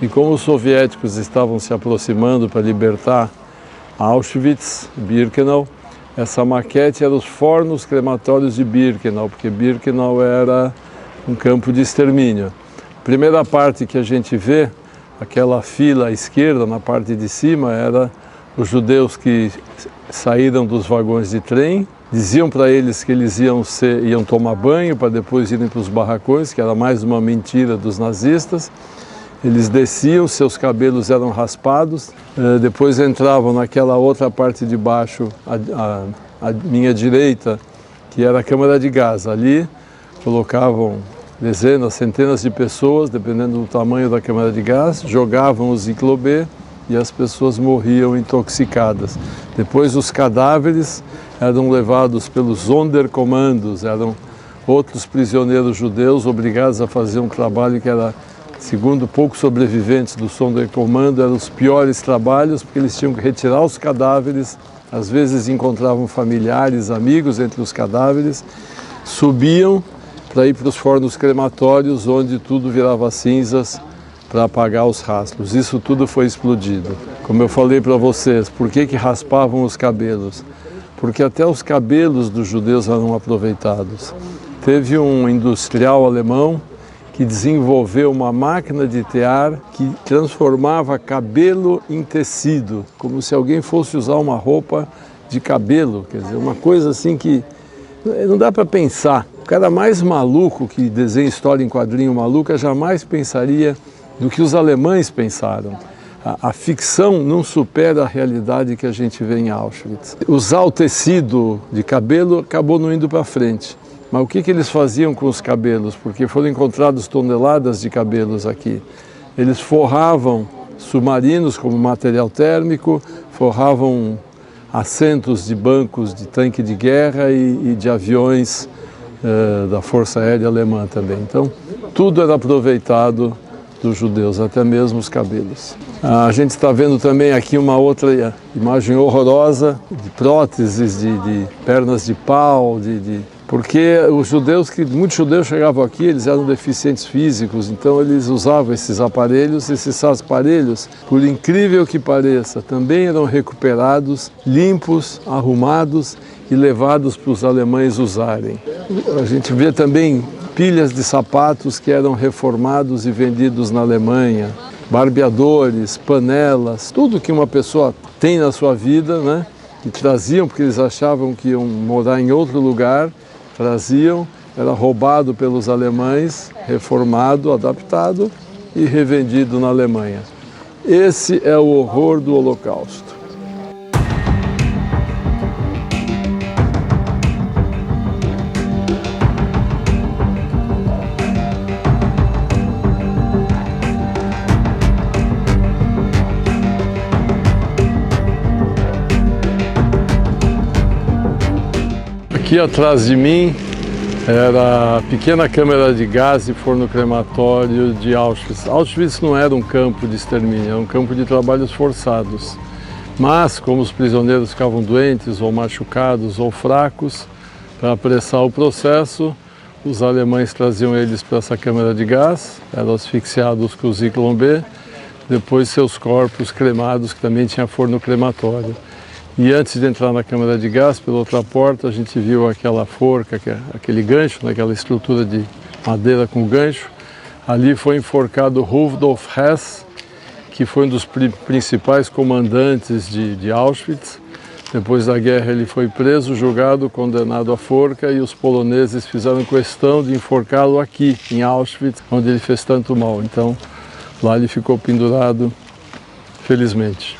E como os soviéticos estavam se aproximando para libertar Auschwitz, Birkenau, essa maquete era os fornos crematórios de Birkenau, porque Birkenau era um campo de extermínio. A primeira parte que a gente vê, aquela fila à esquerda, na parte de cima, era os judeus que saíram dos vagões de trem, diziam para eles que eles iam tomar banho para depois irem para os barracões, que era mais uma mentira dos nazistas. Eles desciam, seus cabelos eram raspados, depois entravam naquela outra parte de baixo, à minha direita, que era a câmara de gás. Ali colocavam dezenas, centenas de pessoas, dependendo do tamanho da câmara de gás, jogavam o Zyklobé e as pessoas morriam intoxicadas. Depois os cadáveres eram levados pelos Sonderkommandos, eram outros prisioneiros judeus obrigados a fazer um trabalho que era, segundo poucos sobreviventes do Sonderkommando, eram os piores trabalhos, porque eles tinham que retirar os cadáveres, às vezes encontravam familiares, amigos entre os cadáveres, subiam para ir para os fornos crematórios, onde tudo virava cinzas para apagar os rastros. Isso tudo foi explodido. Como eu falei para vocês, por que raspavam os cabelos? Porque até os cabelos dos judeus eram aproveitados. Teve um industrial alemão que desenvolveu uma máquina de tear que transformava cabelo em tecido, como se alguém fosse usar uma roupa de cabelo, quer dizer, uma coisa assim que não dá para pensar. O cara mais maluco que desenha história em quadrinho maluca jamais pensaria do que os alemães pensaram. A ficção não supera a realidade que a gente vê em Auschwitz. Usar o tecido de cabelo acabou não indo para frente. Mas o que eles faziam com os cabelos? Porque foram encontradas toneladas de cabelos aqui. Eles forravam submarinos como material térmico, forravam assentos de bancos de tanque de guerra e de aviões da Força Aérea Alemã também. Então, tudo era aproveitado dos judeus, até mesmo os cabelos. A gente está vendo também aqui uma outra imagem horrorosa de próteses, de pernas de pau, porque os judeus, muitos judeus chegavam aqui, eles eram deficientes físicos, então eles usavam esses aparelhos, por incrível que pareça, também eram recuperados, limpos, arrumados e levados para os alemães usarem. A gente vê também pilhas de sapatos que eram reformados e vendidos na Alemanha, barbeadores, panelas, tudo que uma pessoa tem na sua vida, né? E traziam porque eles achavam que iam morar em outro lugar, traziam, era roubado pelos alemães, reformado, adaptado e revendido na Alemanha. Esse é o horror do Holocausto. Aqui atrás de mim era a pequena câmara de gás e forno crematório de Auschwitz. Auschwitz não era um campo de extermínio, era um campo de trabalhos forçados. Mas, como os prisioneiros ficavam doentes ou machucados ou fracos, para apressar o processo, os alemães traziam eles para essa câmara de gás, eram asfixiados com o Zyklon B, depois seus corpos cremados, que também tinha forno crematório. E antes de entrar na câmara de gás, pela outra porta, a gente viu aquela forca, aquele gancho, aquela estrutura de madeira com gancho. Ali foi enforcado Rudolf Hess, que foi um dos principais comandantes de Auschwitz. Depois da guerra ele foi preso, julgado, condenado à forca, e os poloneses fizeram questão de enforcá-lo aqui, em Auschwitz, onde ele fez tanto mal. Então, lá ele ficou pendurado, felizmente.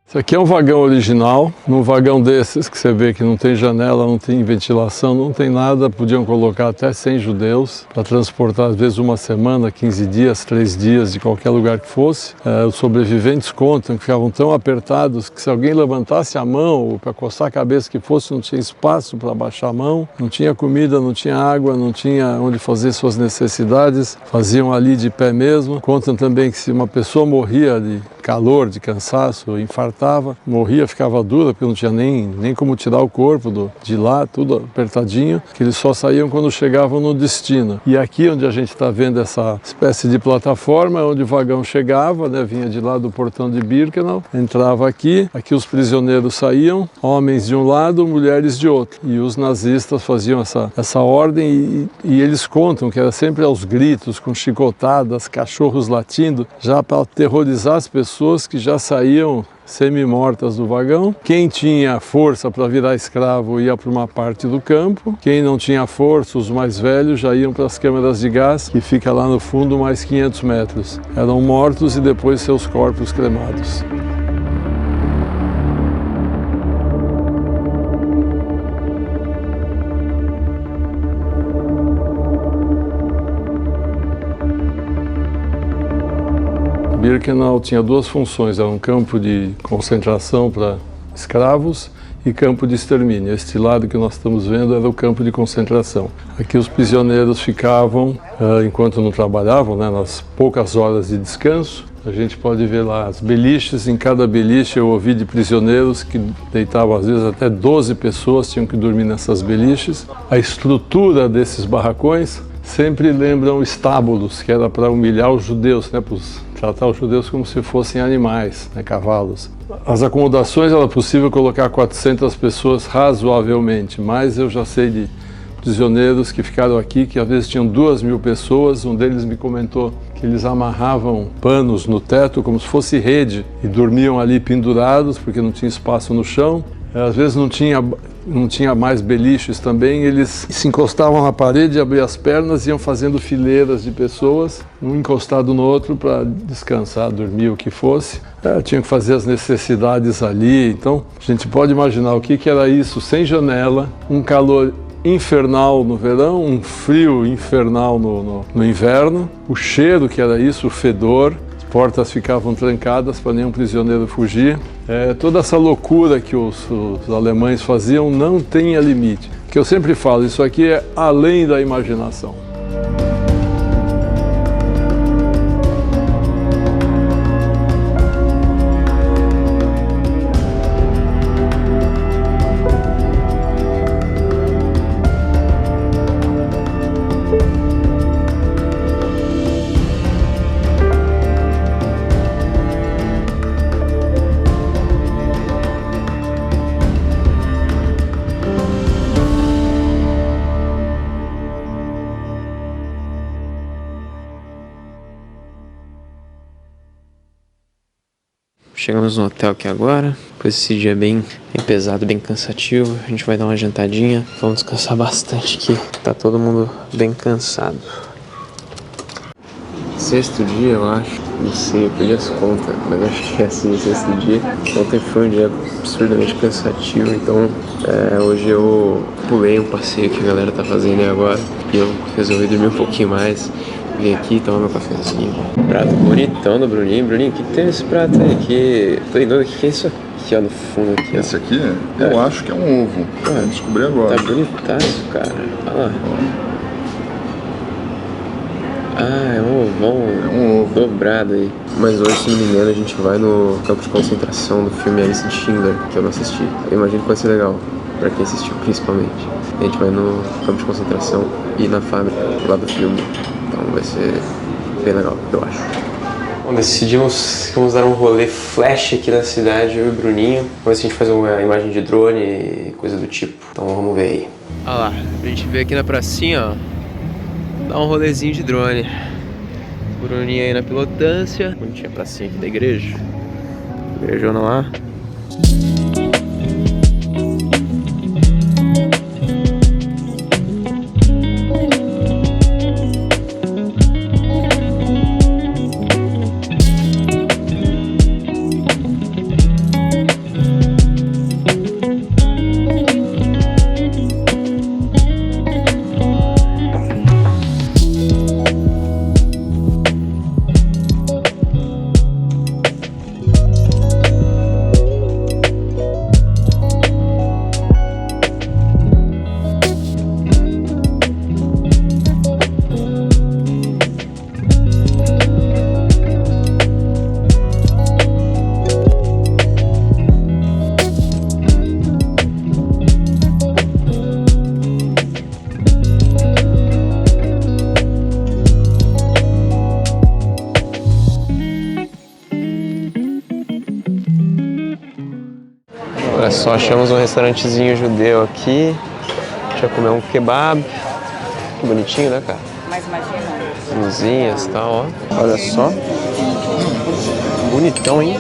Isso aqui é um vagão original. Num vagão desses que você vê que não tem janela, não tem ventilação, não tem nada, podiam colocar até 100 judeus para transportar às vezes uma semana, 15 dias, 3 dias de qualquer lugar que fosse. Os sobreviventes contam que ficavam tão apertados que se alguém levantasse a mão ou para coçar a cabeça que fosse, não tinha espaço para baixar a mão, não tinha comida, não tinha água, não tinha onde fazer suas necessidades, faziam ali de pé mesmo. Contam também que se uma pessoa morria de calor, de cansaço, infartava, morria, ficava dura, porque não tinha nem como tirar o corpo de lá, tudo apertadinho, que eles só saíam quando chegavam no destino. E aqui onde a gente está vendo essa espécie de plataforma, onde o vagão chegava, né, vinha de lá do portão de Birkenau, entrava aqui os prisioneiros saíam, homens de um lado, mulheres de outro. E os nazistas faziam essa ordem e eles contam que era sempre aos gritos, com chicotadas, cachorros latindo, já para aterrorizar as pessoas que já saíam semi-mortas do vagão. Quem tinha força para virar escravo ia para uma parte do campo. Quem não tinha força, os mais velhos, já iam para as câmaras de gás, que fica lá no fundo mais 500 metros. Eram mortos e depois seus corpos cremados. Birkenau tinha duas funções, era um campo de concentração para escravos e campo de extermínio. Este lado que nós estamos vendo era o campo de concentração. Aqui os prisioneiros ficavam, enquanto não trabalhavam, né, nas poucas horas de descanso. A gente pode ver lá as beliches, em cada beliche eu ouvi de prisioneiros que deitavam às vezes até 12 pessoas, tinham que dormir nessas beliches. A estrutura desses barracões sempre lembram estábulos, que era para humilhar os judeus, né, tratar os judeus como se fossem animais, né, cavalos. As acomodações era possível colocar 400 pessoas razoavelmente, mas eu já sei de prisioneiros que ficaram aqui, que às vezes tinham 2.000 pessoas. Um deles me comentou que eles amarravam panos no teto como se fosse rede e dormiam ali pendurados porque não tinha espaço no chão. Às vezes não tinha mais beliches também, eles se encostavam na parede, abriam as pernas e iam fazendo fileiras de pessoas, um encostado no outro para descansar, dormir, o que fosse. Tinham que fazer as necessidades ali, então a gente pode imaginar o que era isso, sem janela, um calor infernal no verão, um frio infernal no inverno, o cheiro que era isso, o fedor. Portas ficavam trancadas para nenhum prisioneiro fugir. Toda essa loucura que os alemães faziam não tinha limite. Que eu sempre falo, isso aqui é além da imaginação. Chegamos no hotel aqui agora. Depois desse dia bem pesado, bem cansativo, a gente vai dar uma jantadinha. Vamos descansar bastante aqui. Tá todo mundo bem cansado. Sexto dia, eu acho. Não sei, eu perdi as contas, mas acho que é assim, sexto dia. Ontem foi um dia absurdamente cansativo, então hoje eu pulei um passeio que a galera tá fazendo aí agora. E eu resolvi dormir um pouquinho mais. Vim aqui tomar meu cafezinho. Prato bonitão do Bruninho. Bruninho, o que tem nesse prato aí? Tô indo, o que é isso aqui, ó, no fundo aqui, ó? Esse aqui, eu acho que é um ovo. Vamos descobrir agora. Tá bonitaço, cara. Olha lá. Ah, é um ovão. É um ovo Dobrado aí. Mas hoje, se não me engano, a gente vai no campo de concentração do filme A Lista de Schindler, que eu não assisti. Eu imagino que vai ser legal, pra quem assistiu principalmente. A gente vai no campo de concentração e na fábrica lá do filme. Então vai ser bem legal, eu acho. Bom, decidimos que vamos dar um rolê flash aqui na cidade, eu e o Bruninho. Vamos ver se a gente faz uma imagem de drone e coisa do tipo. Então vamos ver aí. Olha lá, a gente veio aqui na pracinha, ó. Dar um rolezinho de drone. Bruninho aí na pilotância. Bonitinha a pracinha aqui da igreja. Igrejona lá. Olha só, achamos um restaurantezinho judeu aqui. A gente vai comer um kebab. Que bonitinho, né, cara? Mas imagina. Luzinhas e tal, ó. Olha só. Bonitão, hein?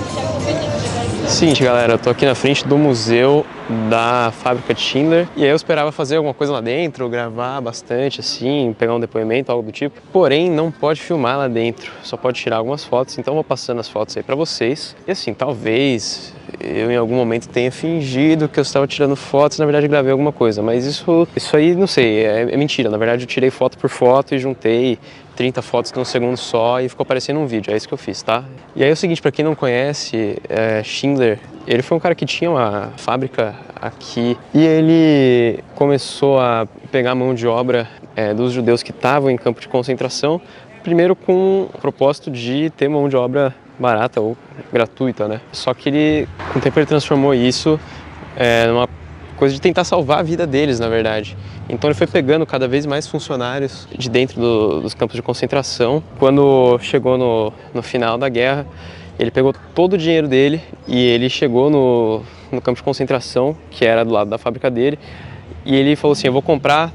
Seguinte, galera, eu tô aqui na frente do museu da fábrica de Schindler. E aí eu esperava fazer alguma coisa lá dentro, gravar bastante, assim, pegar um depoimento, algo do tipo. Porém, não pode filmar lá dentro, só pode tirar algumas fotos. Então eu vou passando as fotos aí pra vocês. E assim, talvez eu em algum momento tenha fingido que eu estava tirando fotos, na verdade gravei alguma coisa. Mas isso aí, não sei, é mentira. Na verdade eu tirei foto por foto e juntei 30 fotos num segundo só e ficou parecendo um vídeo, é isso que eu fiz, tá? E aí é o seguinte, pra quem não conhece, Schindler, ele foi um cara que tinha uma fábrica aqui e ele começou a pegar a mão de obra dos judeus que estavam em campo de concentração, primeiro com o propósito de ter mão de obra barata ou gratuita, né? Só que ele, com o tempo ele transformou isso numa coisa de tentar salvar a vida deles, na verdade. Então ele foi pegando cada vez mais funcionários de dentro dos campos de concentração. Quando chegou no final da guerra, ele pegou todo o dinheiro dele e ele chegou no campo de concentração, que era do lado da fábrica dele, e ele falou assim, eu vou comprar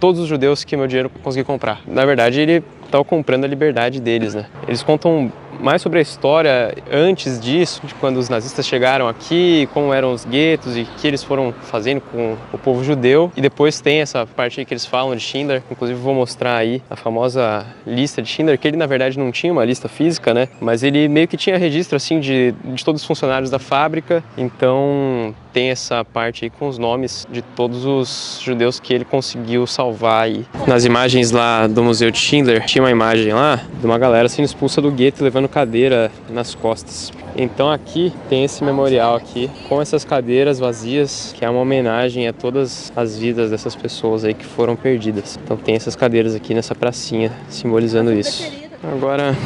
todos os judeus que meu dinheiro conseguir comprar. Na verdade, ele estava comprando a liberdade deles, né? Eles contam mais sobre a história antes disso, de quando os nazistas chegaram aqui, como eram os guetos e o que eles foram fazendo com o povo judeu. E depois tem essa parte aí que eles falam de Schindler, inclusive vou mostrar aí a famosa lista de Schindler, que ele na verdade não tinha uma lista física, né? Mas ele meio que tinha registro assim de todos os funcionários da fábrica, então tem essa parte aí com os nomes de todos os judeus que ele conseguiu salvar aí. Nas imagens lá do Museu de Schindler, tinha uma imagem lá de uma galera sendo expulsa do gueto levando cadeira nas costas. Então aqui tem esse memorial aqui com essas cadeiras vazias, que é uma homenagem a todas as vidas dessas pessoas aí que foram perdidas. Então tem essas cadeiras aqui nessa pracinha simbolizando isso. Agora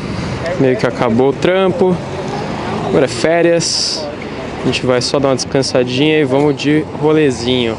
meio que acabou o trampo, agora é férias, a gente vai só dar uma descansadinha e vamos de rolezinho.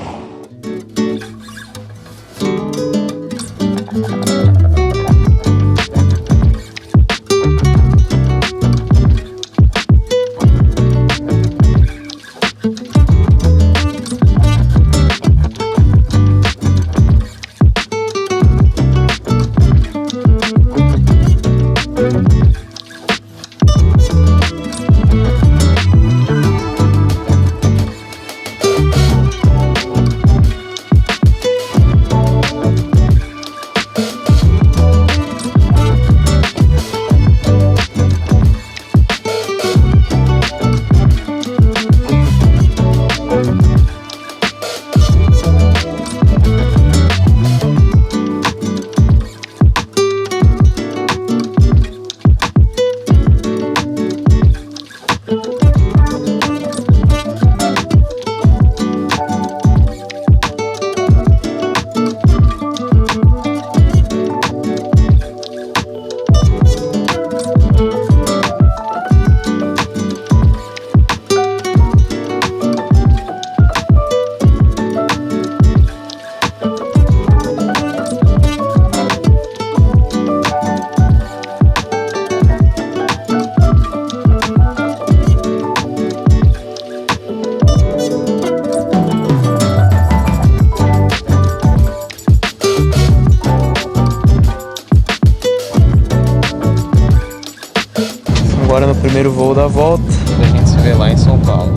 Primeiro voo da volta, a gente se vê lá em São Paulo.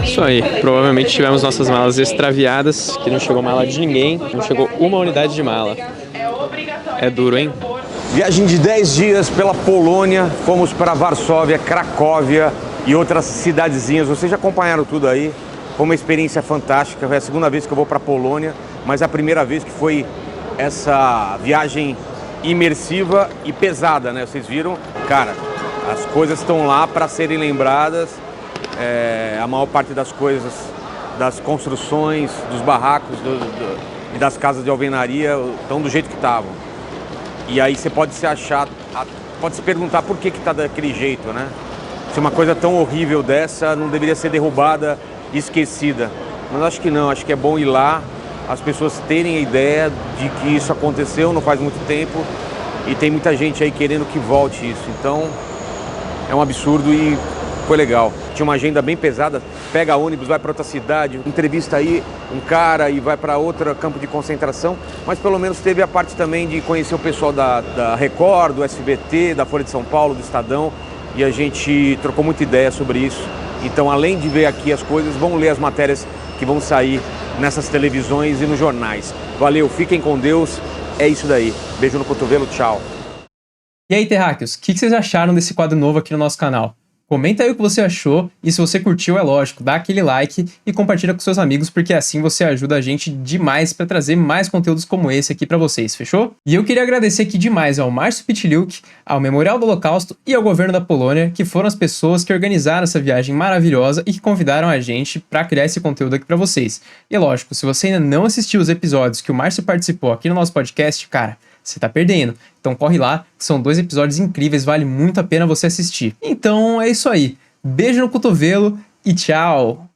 Isso aí, provavelmente tivemos nossas malas extraviadas, que não chegou mala de ninguém, não chegou uma unidade de mala. É duro, hein? Viagem de 10 dias pela Polônia, fomos para Varsóvia, Cracóvia e outras cidadezinhas. Vocês já acompanharam tudo aí, foi uma experiência fantástica. É a segunda vez que eu vou para a Polônia, mas é a primeira vez que foi essa viagem imersiva e pesada, né? Vocês viram? Cara, as coisas estão lá para serem lembradas. A maior parte das coisas, das construções, dos barracos e das casas de alvenaria estão do jeito que estavam. E aí você pode pode se perguntar por que está daquele jeito, né? Se uma coisa tão horrível dessa não deveria ser derrubada e esquecida. Mas acho que não, acho que é bom ir lá, as pessoas terem a ideia de que isso aconteceu não faz muito tempo e tem muita gente aí querendo que volte isso. Então é um absurdo e foi legal. Tinha uma agenda bem pesada, pega ônibus, vai para outra cidade, entrevista aí um cara e vai para outro campo de concentração, mas pelo menos teve a parte também de conhecer o pessoal da Record, do SBT, da Folha de São Paulo, do Estadão, e a gente trocou muita ideia sobre isso. Então, além de ver aqui as coisas, vamos ler as matérias que vão sair nessas televisões e nos jornais. Valeu, fiquem com Deus, é isso daí. Beijo no cotovelo, tchau. E aí, terráqueos, o que vocês acharam desse quadro novo aqui no nosso canal? Comenta aí o que você achou e se você curtiu, é lógico, dá aquele like e compartilha com seus amigos, porque assim você ajuda a gente demais para trazer mais conteúdos como esse aqui para vocês, fechou? E eu queria agradecer aqui demais ao Márcio Pitiliuk, ao Memorial do Holocausto e ao governo da Polônia, que foram as pessoas que organizaram essa viagem maravilhosa e que convidaram a gente para criar esse conteúdo aqui para vocês. E lógico, se você ainda não assistiu os episódios que o Márcio participou aqui no nosso podcast, cara, você tá perdendo. Então corre lá, que são 2 episódios incríveis, vale muito a pena você assistir. Então é isso aí. Beijo no cotovelo e tchau!